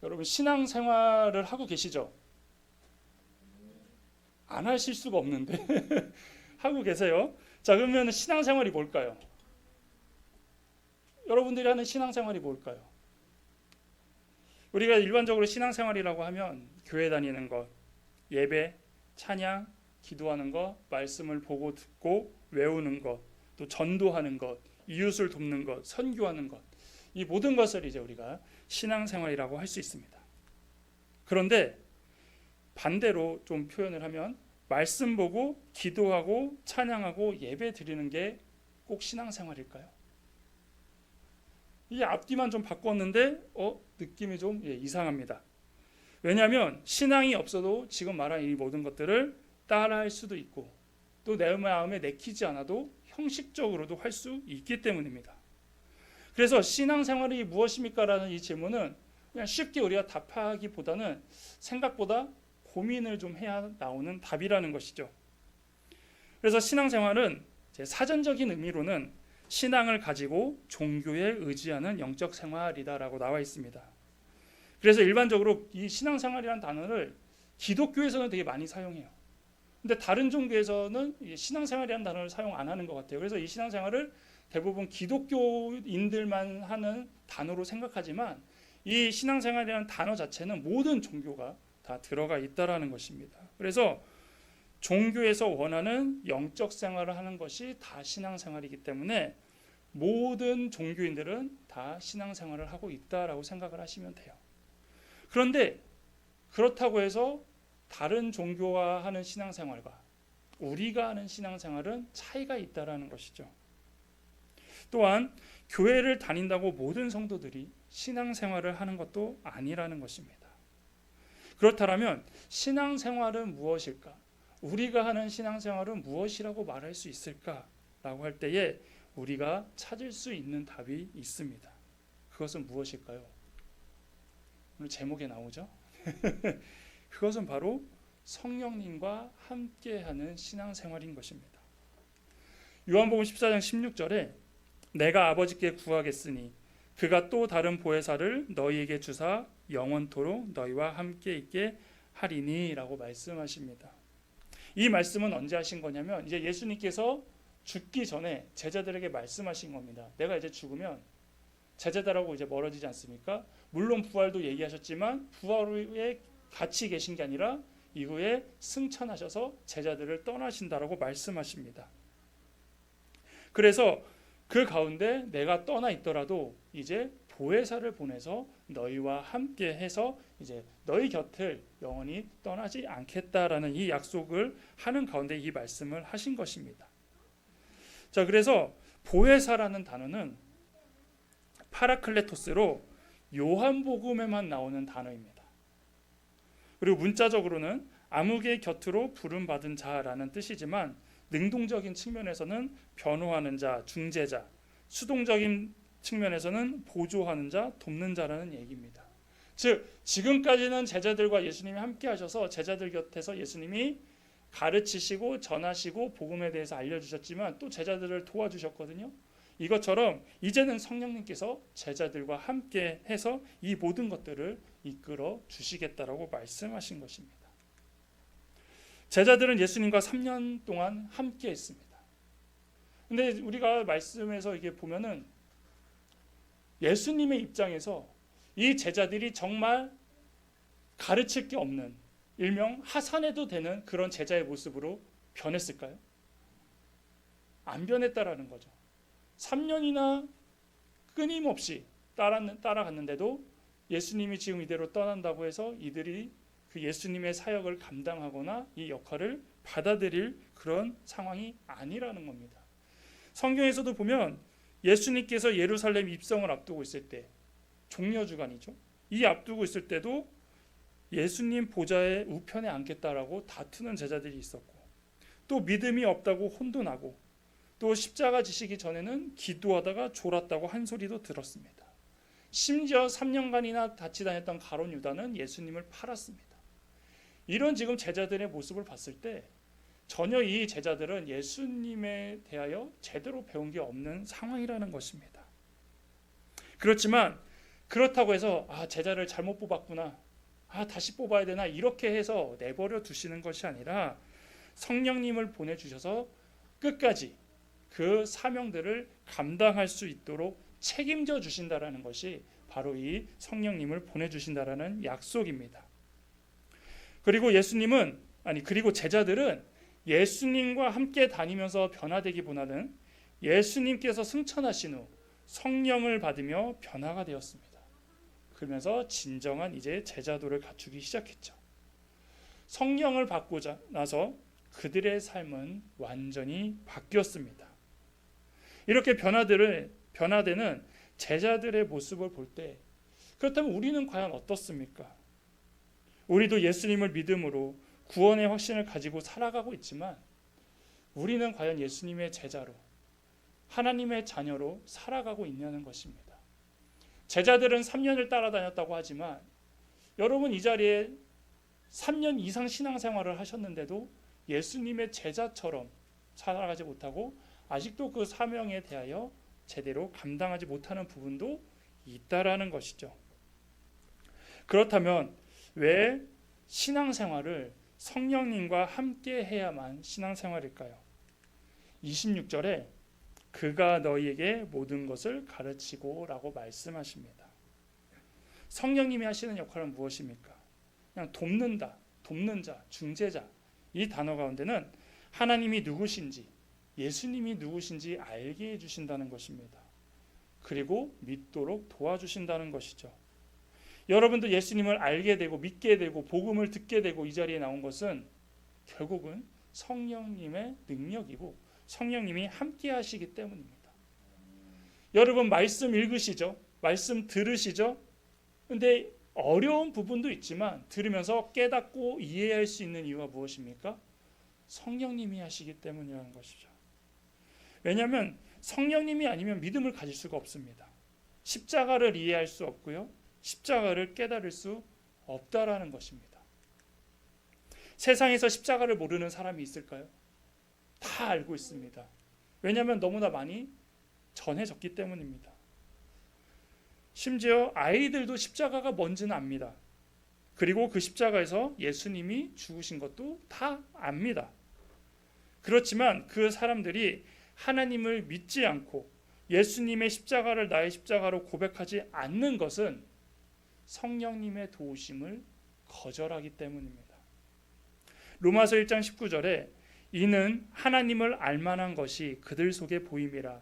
여러분 신앙생활을 하고 계시죠? 안 하실 수가 없는데 하고 계세요. 자, 그러면 신앙생활이 뭘까요? 여러분들이 하는 신앙생활이 뭘까요? 우리가 일반적으로 신앙생활이라고 하면 교회 다니는 것, 예배, 찬양, 기도하는 것, 말씀을 보고 듣고 외우는 것, 또 전도하는 것, 이웃을 돕는 것, 선교하는 것, 이 모든 것을 이제 우리가 신앙생활이라고 할 수 있습니다. 그런데 반대로 좀 표현을 하면 말씀 보고 기도하고 찬양하고 예배 드리는 게 꼭 신앙생활일까요? 이 앞뒤만 좀 바꿨는데 느낌이 좀 이상합니다. 왜냐하면 신앙이 없어도 지금 말한 이 모든 것들을 따라할 수도 있고 또 내 마음에 내키지 않아도 형식적으로도 할 수 있기 때문입니다. 그래서 신앙생활이 무엇입니까? 라는 이 질문은 그냥 쉽게 우리가 답하기보다는 생각보다 고민을 좀 해야 나오는 답이라는 것이죠. 그래서 신앙생활은 제 사전적인 의미로는 신앙을 가지고 종교에 의지하는 영적 생활이다라고 나와 있습니다. 그래서 일반적으로 이 신앙생활이라는 단어를 기독교에서는 되게 많이 사용해요. 근데 다른 종교에서는 신앙생활이라는 단어를 사용 안 하는 것 같아요. 그래서 이 신앙생활을 대부분 기독교인들만 하는 단어로 생각하지만 이 신앙생활이라는 단어 자체는 모든 종교가 다 들어가 있다라는 것입니다. 그래서 종교에서 원하는 영적 생활을 하는 것이 다 신앙생활이기 때문에 모든 종교인들은 다 신앙생활을 하고 있다라고 생각을 하시면 돼요. 그런데 그렇다고 해서 다른 종교가 하는 신앙생활과 우리가 하는 신앙생활은 차이가 있다라는 것이죠. 또한 교회를 다닌다고 모든 성도들이 신앙생활을 하는 것도 아니라는 것입니다. 그렇다면 신앙생활은 무엇일까? 우리가 하는 신앙생활은 무엇이라고 말할 수 있을까라고 할 때에 우리가 찾을 수 있는 답이 있습니다. 그것은 무엇일까요? 오늘 제목에 나오죠? 그것은 바로 성령님과 함께하는 신앙생활인 것입니다. 요한복음 14장 16절에 내가 아버지께 구하겠으니 그가 또 다른 보혜사를 너희에게 주사 영원토록 너희와 함께 있게 하리니 라고 말씀하십니다. 이 말씀은 언제 하신 거냐면 이제 예수님께서 죽기 전에 제자들에게 말씀하신 겁니다. 내가 이제 죽으면 제자들하고 이제 멀어지지 않습니까? 물론 부활도 얘기하셨지만 부활 후에 같이 계신 게 아니라 이후에 승천하셔서 제자들을 떠나신다라고 말씀하십니다. 그래서 그 가운데 내가 떠나 있더라도 이제 보혜사를 보내서 너희와 함께 해서 이제 너희 곁을 영원히 떠나지 않겠다라는 이 약속을 하는 가운데 이 말씀을 하신 것입니다. 자, 그래서 보혜사라는 단어는 파라클레토스로 요한복음에만 나오는 단어입니다. 그리고 문자적으로는 아무개 곁으로 부름받은 자라는 뜻이지만 능동적인 측면에서는 변호하는 자, 중재자, 수동적인 측면에서는 보조하는 자, 돕는 자라는 얘기입니다. 즉 지금까지는 제자들과 예수님이 함께 하셔서 제자들 곁에서 예수님이 가르치시고 전하시고 복음에 대해서 알려주셨지만 또 제자들을 도와주셨거든요. 이것처럼 이제는 성령님께서 제자들과 함께 해서 이 모든 것들을 이끌어 주시겠다라고 말씀하신 것입니다. 제자들은 예수님과 3년 동안 함께 했습니다. 근데 우리가 말씀에서 이게 보면은 예수님의 입장에서 이 제자들이 정말 가르칠 게 없는 일명 하산해도 되는 그런 제자의 모습으로 변했을까요? 안 변했다라는 거죠. 3년이나 끊임없이 따라갔는데도 예수님이 지금 이대로 떠난다고 해서 이들이 그 예수님의 사역을 감당하거나 이 역할을 받아들일 그런 상황이 아니라는 겁니다. 성경에서도 보면 예수님께서 예루살렘 입성을 앞두고 있을 때 종려주간이죠. 이 앞두고 있을 때도 예수님 보좌의 우편에 앉겠다라고 다투는 제자들이 있었고 또 믿음이 없다고 혼돈하고 또 십자가 지시기 전에는 기도하다가 졸았다고 한 소리도 들었습니다. 심지어 3년간이나 같이 다녔던 가룟 유다는 예수님을 팔았습니다. 이런 지금 제자들의 모습을 봤을 때 전혀 이 제자들은 예수님에 대하여 제대로 배운 게 없는 상황이라는 것입니다. 그렇지만 그렇다고 해서 제자를 잘못 뽑았구나, 다시 뽑아야 되나, 이렇게 해서 내버려 두시는 것이 아니라 성령님을 보내주셔서 끝까지 그 사명들을 감당할 수 있도록 책임져 주신다라는 것이 바로 이 성령님을 보내주신다라는 약속입니다. 그리고 제자들은 예수님과 함께 다니면서 변화되기보다는 예수님께서 승천하신 후 성령을 받으며 변화가 되었습니다. 그러면서 진정한 이제 제자도를 갖추기 시작했죠. 성령을 받고 나서 그들의 삶은 완전히 바뀌었습니다. 이렇게 변화되는 제자들의 모습을 볼 때, 그렇다면 우리는 과연 어떻습니까? 우리도 예수님을 믿음으로 구원의 확신을 가지고 살아가고 있지만 우리는 과연 예수님의 제자로, 하나님의 자녀로 살아가고 있냐는 것입니다. 제자들은 3년을 따라다녔다고 하지만 여러분 이 자리에 3년 이상 신앙생활을 하셨는데도 예수님의 제자처럼 살아가지 못하고 아직도 그 사명에 대하여 제대로 감당하지 못하는 부분도 있다라는 것이죠. 그렇다면 왜 신앙생활을 성령님과 함께 해야만 신앙생활일까요? 26절에 그가 너희에게 모든 것을 가르치고 라고 말씀하십니다. 성령님이 하시는 역할은 무엇입니까? 그냥 돕는 자, 중재자, 이 단어 가운데는 하나님이 누구신지, 예수님이 누구신지 알게 해주신다는 것입니다. 그리고 믿도록 도와주신다는 것이죠. 여러분도 예수님을 알게 되고 믿게 되고 복음을 듣게 되고 이 자리에 나온 것은 결국은 성령님의 능력이고 성령님이 함께 하시기 때문입니다. 여러분 말씀 읽으시죠? 말씀 들으시죠? 근데 어려운 부분도 있지만 들으면서 깨닫고 이해할 수 있는 이유가 무엇입니까? 성령님이 하시기 때문이라는 것이죠. 왜냐하면 성령님이 아니면 믿음을 가질 수가 없습니다. 십자가를 이해할 수 없고요, 십자가를 깨달을 수 없다라는 것입니다. 세상에서 십자가를 모르는 사람이 있을까요? 다 알고 있습니다. 왜냐하면 너무나 많이 전해졌기 때문입니다. 심지어 아이들도 십자가가 뭔지는 압니다. 그리고 그 십자가에서 예수님이 죽으신 것도 다 압니다. 그렇지만 그 사람들이 하나님을 믿지 않고 예수님의 십자가를 나의 십자가로 고백하지 않는 것은 성령님의 도우심을 거절하기 때문입니다. 로마서 1장 19절에 이는 하나님을 알만한 것이 그들 속에 보임이라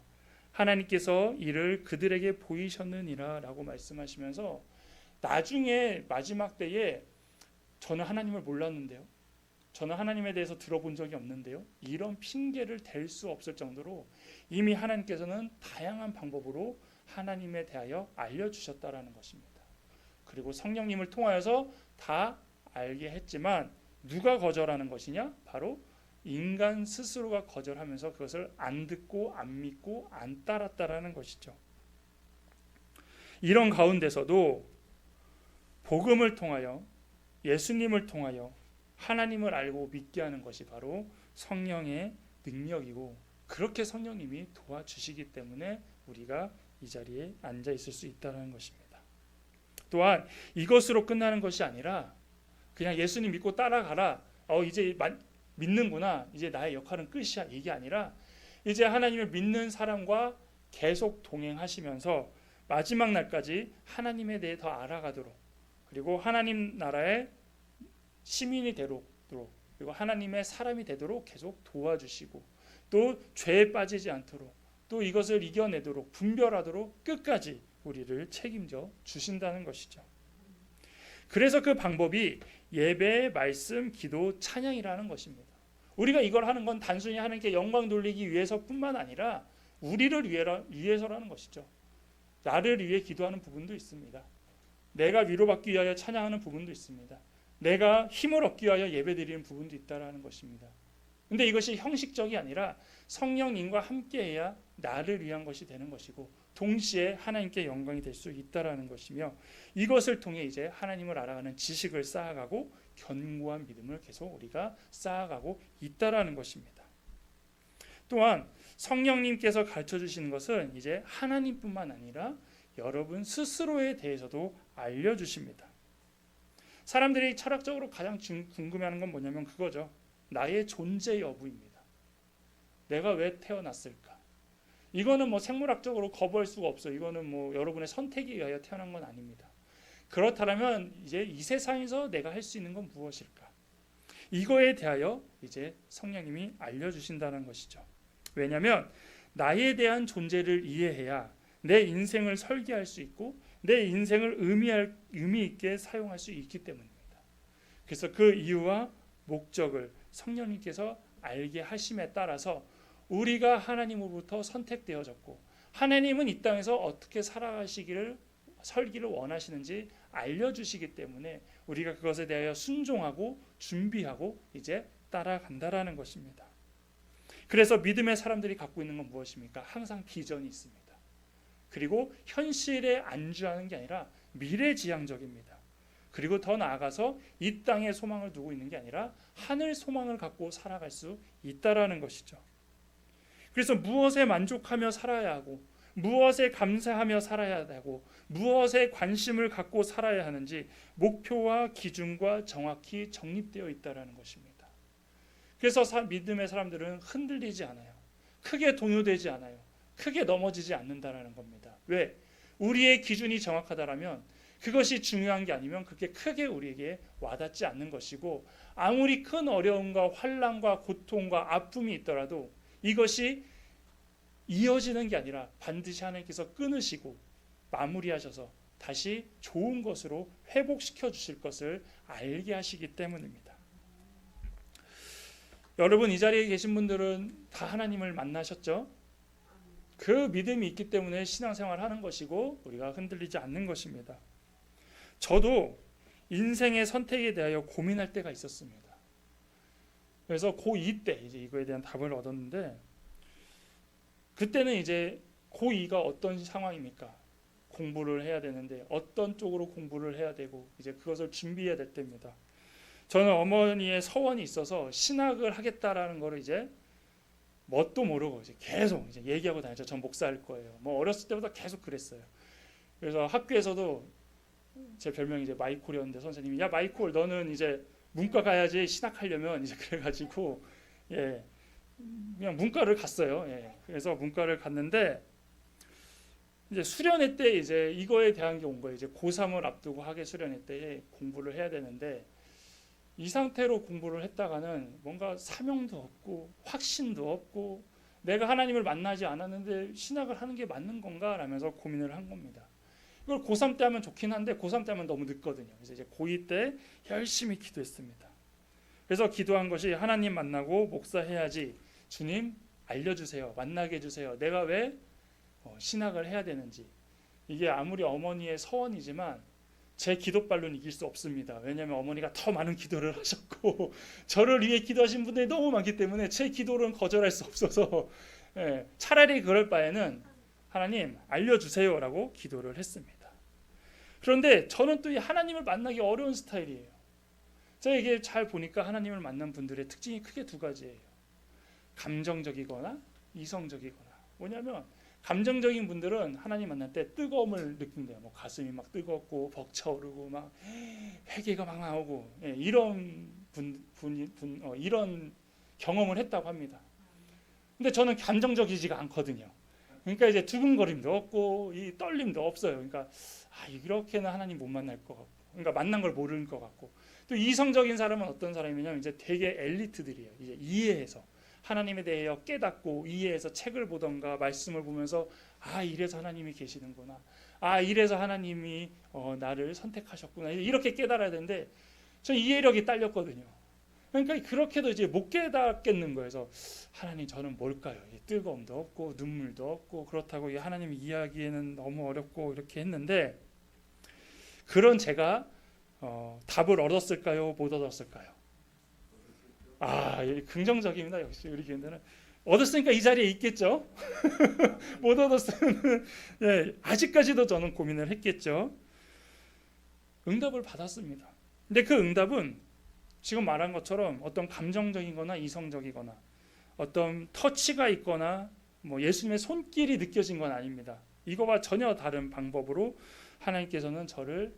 하나님께서 이를 그들에게 보이셨느니라 라고 말씀하시면서 나중에 마지막 때에 저는 하나님을 몰랐는데요, 저는 하나님에 대해서 들어본 적이 없는데요, 이런 핑계를 댈 수 없을 정도로 이미 하나님께서는 다양한 방법으로 하나님에 대하여 알려주셨다라는 것입니다. 그리고 성령님을 통하여서 다 알게 했지만 누가 거절하는 것이냐? 바로 인간 스스로가 거절하면서 그것을 안 듣고 안 믿고 안 따랐다라는 것이죠. 이런 가운데서도 복음을 통하여 예수님을 통하여 하나님을 알고 믿게 하는 것이 바로 성령의 능력이고, 그렇게 성령님이 도와주시기 때문에 우리가 이 자리에 앉아 있을 수 있다는 것입니다. 또한 이것으로 끝나는 것이 아니라 그냥 예수님 믿고 따라가라, 이제 믿는구나, 이제 나의 역할은 끝이야, 이게 아니라 이제 하나님을 믿는 사람과 계속 동행하시면서 마지막 날까지 하나님에 대해 더 알아가도록, 그리고 하나님 나라의 시민이 되도록, 그리고 하나님의 사람이 되도록 계속 도와주시고, 또 죄에 빠지지 않도록, 또 이것을 이겨내도록, 분별하도록 끝까지 우리를 책임져 주신다는 것이죠. 그래서 그 방법이 예배, 말씀, 기도, 찬양이라는 것입니다. 우리가 이걸 하는 건 단순히 하나님께 영광 돌리기 위해서뿐만 아니라 우리를 위해서라는 것이죠. 나를 위해 기도하는 부분도 있습니다. 내가 위로받기 위하여 찬양하는 부분도 있습니다. 내가 힘을 얻기 위하여 예배드리는 부분도 있다라는 것입니다. 근데 이것이 형식적이 아니라 성령님과 함께해야 나를 위한 것이 되는 것이고, 동시에 하나님께 영광이 될 수 있다라는 것이며, 이것을 통해 이제 하나님을 알아가는 지식을 쌓아가고 견고한 믿음을 계속 우리가 쌓아가고 있다라는 것입니다. 또한 성령님께서 가르쳐 주시는 것은 이제 하나님뿐만 아니라 여러분 스스로에 대해서도 알려주십니다. 사람들이 철학적으로 가장 궁금해하는 건 뭐냐면 그거죠. 나의 존재 여부입니다. 내가 왜 태어났을까? 이거는 뭐 생물학적으로 거부할 수가 없어요. 이거는 뭐 여러분의 선택에 의하여 태어난 건 아닙니다. 그렇다면 이제 이 세상에서 내가 할 수 있는 건 무엇일까? 이거에 대하여 이제 성령님이 알려주신다는 것이죠. 왜냐하면 나에 대한 존재를 이해해야 내 인생을 설계할 수 있고 내 인생을 의미 있게 사용할 수 있기 때문입니다. 그래서 그 이유와 목적을 성령님께서 알게 하심에 따라서 우리가 하나님으로부터 선택되어졌고 하나님은 이 땅에서 어떻게 살아가시기를 설기를 원하시는지 알려주시기 때문에 우리가 그것에 대하여 순종하고 준비하고 이제 따라간다라는 것입니다. 그래서 믿음의 사람들이 갖고 있는 건 무엇입니까? 항상 비전이 있습니다. 그리고 현실에 안주하는 게 아니라 미래지향적입니다. 그리고 더 나아가서 이 땅에 소망을 두고 있는 게 아니라 하늘 소망을 갖고 살아갈 수 있다라는 것이죠. 그래서 무엇에 만족하며 살아야 하고 무엇에 감사하며 살아야 하고 무엇에 관심을 갖고 살아야 하는지 목표와 기준과 정확히 정립되어 있다라는 것입니다. 그래서 믿음의 사람들은 흔들리지 않아요. 크게 동요되지 않아요. 크게 넘어지지 않는다라는 겁니다. 왜? 우리의 기준이 정확하다라면 그것이 중요한 게 아니면 그게 크게 우리에게 와닿지 않는 것이고 아무리 큰 어려움과 환난과 고통과 아픔이 있더라도 이것이 이어지는 게 아니라 반드시 하나님께서 끊으시고 마무리하셔서 다시 좋은 것으로 회복시켜 주실 것을 알게 하시기 때문입니다. 여러분 이 자리에 계신 분들은 다 하나님을 만나셨죠? 그 믿음이 있기 때문에 신앙생활을 하는 것이고 우리가 흔들리지 않는 것입니다. 저도 인생의 선택에 대하여 고민할 때가 있었습니다. 그래서 고2 때 이제 이거에 대한 답을 얻었는데 그때는 이제 고2가 어떤 상황입니까? 공부를 해야 되는데 어떤 쪽으로 공부를 해야 되고 이제 그것을 준비해야 될 때입니다. 저는 어머니의 서원이 있어서 신학을 하겠다라는 거를 이제 뭣도 모르고 이제 계속 이제 얘기하고 다녔죠. 전 목사일 거예요. 뭐 어렸을 때부터 계속 그랬어요. 그래서 학교에서도 제 별명이 이제 마이콜이었는데 선생님이 야 마이콜 너는 이제 문과 가야지 신학하려면 이제 그래가지고 예 그냥 문과를 갔어요. 예 그래서 문과를 갔는데 이제 수련회 때 이제 이거에 대한 게 온 거예요. 이제 고3을 앞두고 학예 수련회 때에 공부를 해야 되는데 이 상태로 공부를 했다가는 뭔가 사명도 없고 확신도 없고 내가 하나님을 만나지 않았는데 신학을 하는 게 맞는 건가 라면서 고민을 한 겁니다. 이걸 고3 때 하면 좋긴 한데 고3 때 하면 너무 늦거든요. 그래서 이제 고2 때 열심히 기도했습니다. 그래서 기도한 것이 하나님 만나고 목사해야지 주님 알려주세요. 만나게 해주세요. 내가 왜 신학을 해야 되는지. 이게 아무리 어머니의 서원이지만 제 기도발로는 이길 수 없습니다. 왜냐하면 어머니가 더 많은 기도를 하셨고 저를 위해 기도하신 분들이 너무 많기 때문에 제 기도는 거절할 수 없어서 예, 차라리 그럴 바에는 하나님 알려주세요 라고 기도를 했습니다. 그런데 저는 또 이 하나님을 만나기 어려운 스타일이에요. 제가 이게 잘 보니까 하나님을 만난 분들의 특징이 크게 두 가지예요. 감정적이거나 이성적이거나. 뭐냐면 감정적인 분들은 하나님 만날 때 뜨거움을 느낀대요. 뭐 가슴이 막 뜨겁고 벅차오르고 막 회개가 막 나오고 예, 이런 이런 경험을 했다고 합니다. 근데 저는 감정적이지가 않거든요. 그러니까 이제 두근거림도 없고 이 떨림도 없어요. 그러니까 이렇게는 하나님 못 만날 것 같고, 그러니까 만난 걸 모르는 것 같고. 또 이성적인 사람은 어떤 사람이냐면 이제 되게 엘리트들이에요. 이제 이해해서 하나님에 대해 깨닫고 이해해서 책을 보던가 말씀을 보면서 이래서 하나님이 계시는구나. 이래서 하나님이 나를 선택하셨구나. 이렇게 깨달아야 되는데 저 이해력이 딸렸거든요. 그러니까 그렇게도 이제 못 깨닫겠는 거예요. 그래서 하나님 저는 뭘까요? 뜨거움도 없고 눈물도 없고 그렇다고 하나님 이야기에는 너무 어렵고 이렇게 했는데 그런 제가 답을 얻었을까요? 못 얻었을까요? 긍정적입니다. 역시 우리 교인들은 얻었으니까 이 자리에 있겠죠. 못 얻었으면 네, 아직까지도 저는 고민을 했겠죠. 응답을 받았습니다. 근데 그 응답은 지금 말한 것처럼 어떤 감정적이거나 이성적이거나 어떤 터치가 있거나 뭐 예수님의 손길이 느껴진 건 아닙니다. 이거와 전혀 다른 방법으로 하나님께서는 저를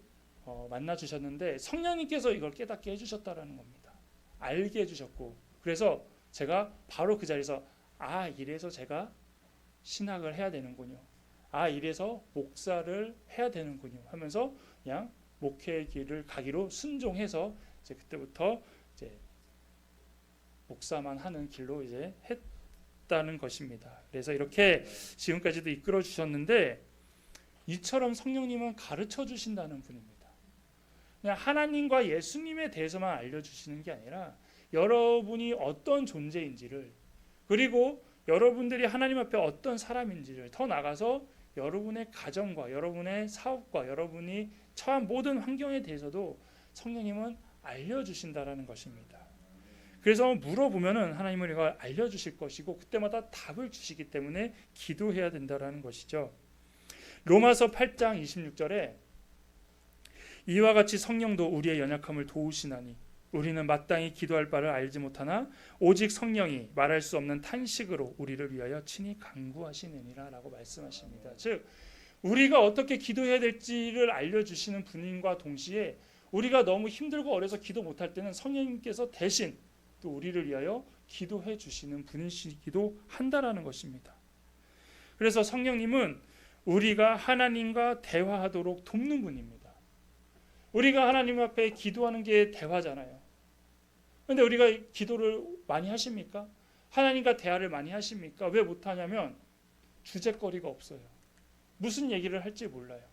만나 주셨는데 성령님께서 이걸 깨닫게 해주셨다라는 겁니다. 알게 해주셨고, 그래서 제가 바로 그 자리에서 이래서 제가 신학을 해야 되는군요. 이래서 목사를 해야 되는군요. 하면서 그냥 목회의 길을 가기로 순종해서 이제 그때부터 이제 목사만 하는 길로 이제 했다는 것입니다. 그래서 이렇게 지금까지도 이끌어 주셨는데, 이처럼 성령님은 가르쳐 주신다는 분입니다. 그냥 하나님과 예수님에 대해서만 알려주시는 게 아니라 여러분이 어떤 존재인지를, 그리고 여러분들이 하나님 앞에 어떤 사람인지를, 더 나아가서 여러분의 가정과 여러분의 사업과 여러분이 처한 모든 환경에 대해서도 성령님은 알려주신다라는 것입니다. 그래서 물어보면은 하나님은 이걸 알려주실 것이고 그때마다 답을 주시기 때문에 기도해야 된다라는 것이죠. 로마서 8장 26절에 이와 같이 성령도 우리의 연약함을 도우시나니 우리는 마땅히 기도할 바를 알지 못하나 오직 성령이 말할 수 없는 탄식으로 우리를 위하여 친히 간구하시느니라 라고 말씀하십니다. 즉 우리가 어떻게 기도해야 될지를 알려주시는 분인과 동시에 우리가 너무 힘들고 어려서 기도 못할 때는 성령님께서 대신 또 우리를 위하여 기도해 주시는 분이시기도 한다라는 것입니다. 그래서 성령님은 우리가 하나님과 대화하도록 돕는 분입니다. 우리가 하나님 앞에 기도하는 게 대화잖아요. 그런데 우리가 기도를 많이 하십니까? 하나님과 대화를 많이 하십니까? 왜 못하냐면 주제거리가 없어요. 무슨 얘기를 할지 몰라요.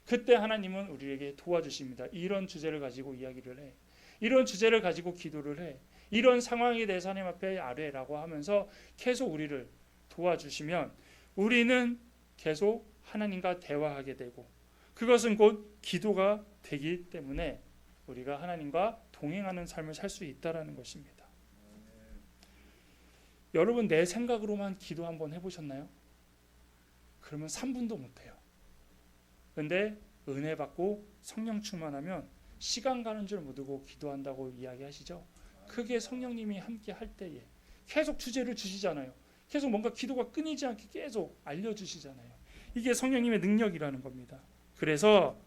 그때 하나님은 우리에게 도와주십니다. 이런 주제를 가지고 이야기를 해. 이런 주제를 가지고 기도를 해. 이런 상황에 대해서 하나님 앞에 아뢰라고 하면서 계속 우리를 도와주시면 우리는 계속 하나님과 대화하게 되고, 그것은 곧 기도가 되기 때문에 우리가 하나님과 동행하는 삶을 살 수 있다라는 것입니다. 여러분 내 생각으로만 기도 한번 해보셨나요? 그러면 3분도 못해요. 그런데 은혜 받고 성령 충만하면 시간 가는 줄 모르고 기도한다고 이야기하시죠. 그게 성령님이 함께 할 때에 계속 주제를 주시잖아요. 계속 뭔가 기도가 끊이지 않게 계속 알려주시잖아요. 이게 성령님의 능력이라는 겁니다. 그래서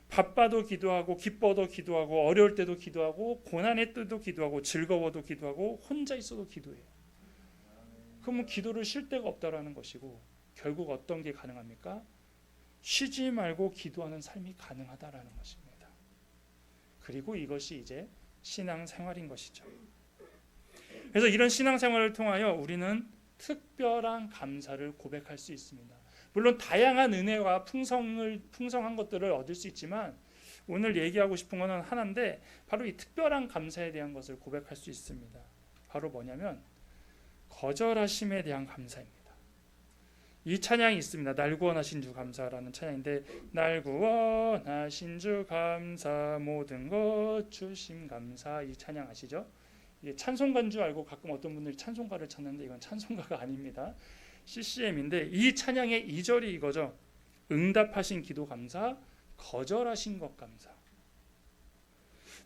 바빠도 기도하고 기뻐도 기도하고 어려울 때도 기도하고 고난의 때도 기도하고 즐거워도 기도하고 혼자 있어도 기도해요. 그러면 기도를 쉴 데가 없다라는 것이고, 결국 어떤 게 가능합니까? 쉬지 말고 기도하는 삶이 가능하다라는 것입니다. 그리고 이것이 이제 신앙생활인 것이죠. 그래서 이런 신앙생활을 통하여 우리는 특별한 감사를 고백할 수 있습니다. 물론 다양한 은혜와 풍성한 것들을 얻을 수 있지만 오늘 얘기하고 싶은 것은 하나인데, 바로 이 특별한 감사에 대한 것을 고백할 수 있습니다. 바로 뭐냐면 거절하심에 대한 감사입니다. 이 찬양이 있습니다. 날 구원하신 주 감사라는 찬양인데, 날 구원하신 주 감사 모든 것 주심 감사, 이 찬양 아시죠? 이게 찬송가인 줄 알고 가끔 어떤 분들이 찬송가를 찾는데 이건 찬송가가 아닙니다. CCM인데 이 찬양의 2절이 이거죠. 응답하신 기도 감사, 거절하신 것 감사.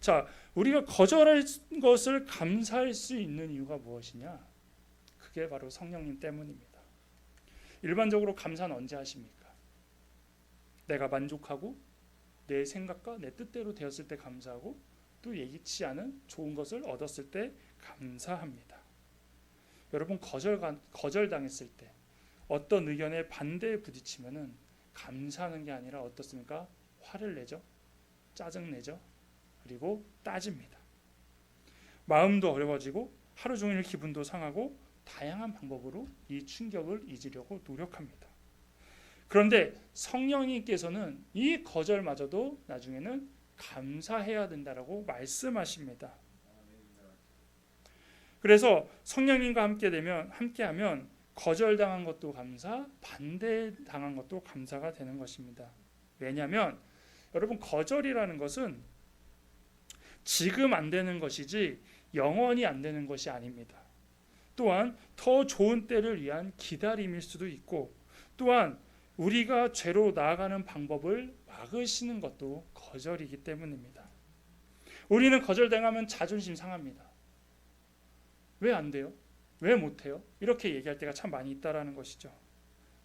자, 우리가 거절할 것을 감사할 수 있는 이유가 무엇이냐? 그게 바로 성령님 때문입니다. 일반적으로 감사는 언제 하십니까? 내가 만족하고 내 생각과 내 뜻대로 되었을 때 감사하고, 또 예기치 않은 좋은 것을 얻었을 때 감사합니다. 여러분 거절당했을 때 어떤 의견에 반대에 부딪히면은 감사하는 게 아니라 어떻습니까? 화를 내죠. 짜증내죠. 그리고 따집니다. 마음도 어려워지고 하루 종일 기분도 상하고 다양한 방법으로 이 충격을 잊으려고 노력합니다. 그런데 성령님께서는 이 거절마저도 나중에는 감사해야 된다라고 말씀하십니다. 그래서 성령님과 함께하면 거절당한 것도 감사, 반대당한 것도 감사가 되는 것입니다. 왜냐하면 여러분 거절이라는 것은 지금 안 되는 것이지 영원히 안 되는 것이 아닙니다. 또한 더 좋은 때를 위한 기다림일 수도 있고, 또한 우리가 죄로 나아가는 방법을 막으시는 것도 거절이기 때문입니다. 우리는 거절당하면 자존심 상합니다. 왜 안 돼요? 왜 못해요? 이렇게 얘기할 때가 참 많이 있다라는 것이죠.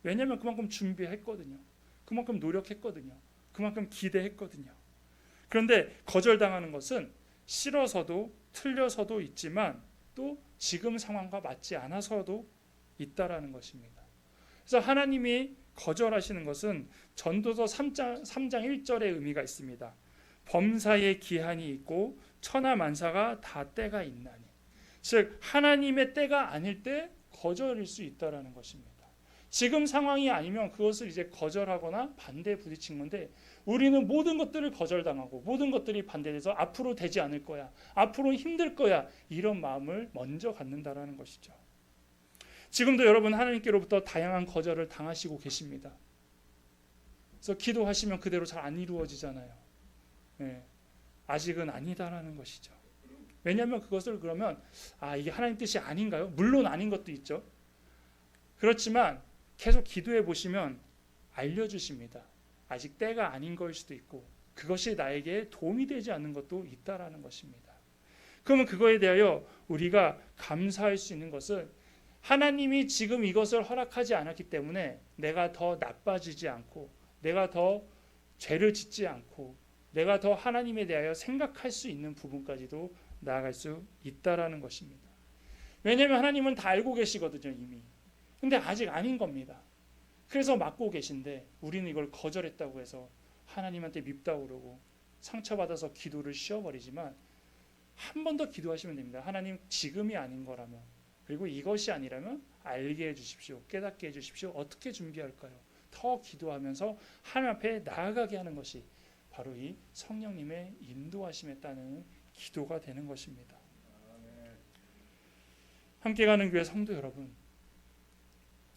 왜냐하면 그만큼 준비했거든요. 그만큼 노력했거든요. 그만큼 기대했거든요. 그런데 거절당하는 것은 싫어서도 틀려서도 있지만 또 지금 상황과 맞지 않아서도 있다라는 것입니다. 그래서 하나님이 거절하시는 것은 전도서 3장 1절의 의미가 있습니다. 범사에 기한이 있고 천하만사가 다 때가 있나니. 즉 하나님의 때가 아닐 때 거절일 수 있다라는 것입니다. 지금 상황이 아니면 그것을 이제 거절하거나 반대에 부딪힌 건데, 우리는 모든 것들을 거절당하고 모든 것들이 반대돼서 앞으로 되지 않을 거야, 앞으로 힘들 거야, 이런 마음을 먼저 갖는다라는 것이죠. 지금도 여러분 하나님께로부터 다양한 거절을 당하시고 계십니다. 그래서 기도하시면 그대로 잘 안 이루어지잖아요. 네, 아직은 아니다라는 것이죠. 왜냐하면 그것을 그러면 이게 하나님 뜻이 아닌가요? 물론 아닌 것도 있죠. 그렇지만 계속 기도해 보시면 알려주십니다. 아직 때가 아닌 걸 수도 있고 그것이 나에게 도움이 되지 않는 것도 있다라는 것입니다. 그러면 그거에 대하여 우리가 감사할 수 있는 것은, 하나님이 지금 이것을 허락하지 않았기 때문에 내가 더 나빠지지 않고, 내가 더 죄를 짓지 않고, 내가 더 하나님에 대하여 생각할 수 있는 부분까지도 나아갈 수 있다라는 것입니다. 왜냐하면 하나님은 다 알고 계시거든요, 이미. 근데 아직 아닌 겁니다. 그래서 막고 계신데 우리는 이걸 거절했다고 해서 하나님한테 밉다고 그러고 상처받아서 기도를 쉬어버리지만, 한 번 더 기도하시면 됩니다. 하나님, 지금이 아닌 거라면, 그리고 이것이 아니라면 알게 해주십시오. 깨닫게 해주십시오. 어떻게 준비할까요? 더 기도하면서 하나님 앞에 나아가게 하는 것이 바로 이 성령님의 인도하심에 따르는 기도가 되는 것입니다. 함께 가는 교회 성도 여러분,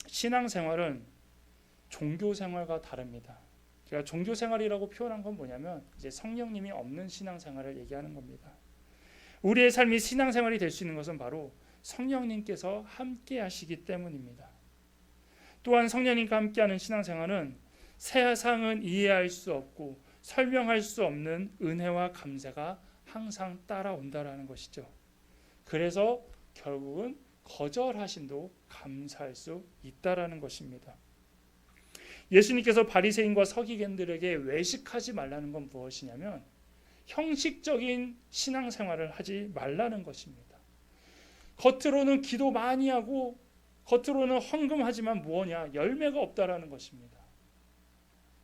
신앙생활은 종교생활과 다릅니다. 제가 종교생활이라고 표현한 건 뭐냐면 이제 성령님이 없는 신앙생활을 얘기하는 겁니다. 우리의 삶이 신앙생활이 될 수 있는 것은 바로 성령님께서 함께 하시기 때문입니다. 또한 성령님과 함께하는 신앙생활은 세상은 이해할 수 없고 설명할 수 없는 은혜와 감사가 항상 따라온다라는 것이죠. 그래서 결국은 거절하심도 감사할 수 있다라는 것입니다. 예수님께서 바리새인과 서기관들에게 외식하지 말라는 건 무엇이냐면 형식적인 신앙생활을 하지 말라는 것입니다. 겉으로는 기도 많이 하고 겉으로는 헌금하지만 뭐냐? 열매가 없다라는 것입니다.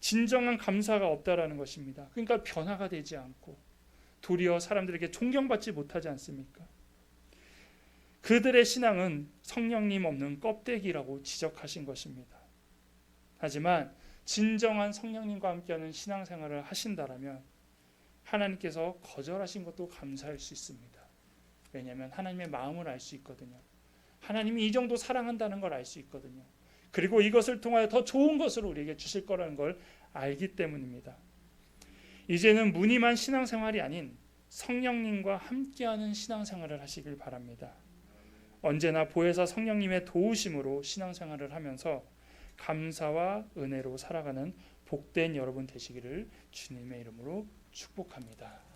진정한 감사가 없다라는 것입니다. 그러니까 변화가 되지 않고 도리어 사람들에게 존경받지 못하지 않습니까? 그들의 신앙은 성령님 없는 껍데기라고 지적하신 것입니다. 하지만 진정한 성령님과 함께하는 신앙생활을 하신다라면 하나님께서 거절하신 것도 감사할 수 있습니다. 왜냐하면 하나님의 마음을 알 수 있거든요. 하나님이 이 정도 사랑한다는 걸 알 수 있거든요. 그리고 이것을 통하여 더 좋은 것을 우리에게 주실 거라는 걸 알기 때문입니다. 이제는 무늬만 신앙생활이 아닌 성령님과 함께하는 신앙생활을 하시길 바랍니다. 언제나 보혜사 성령님의 도우심으로 신앙생활을 하면서 감사와 은혜로 살아가는 복된 여러분 되시기를 주님의 이름으로 축복합니다.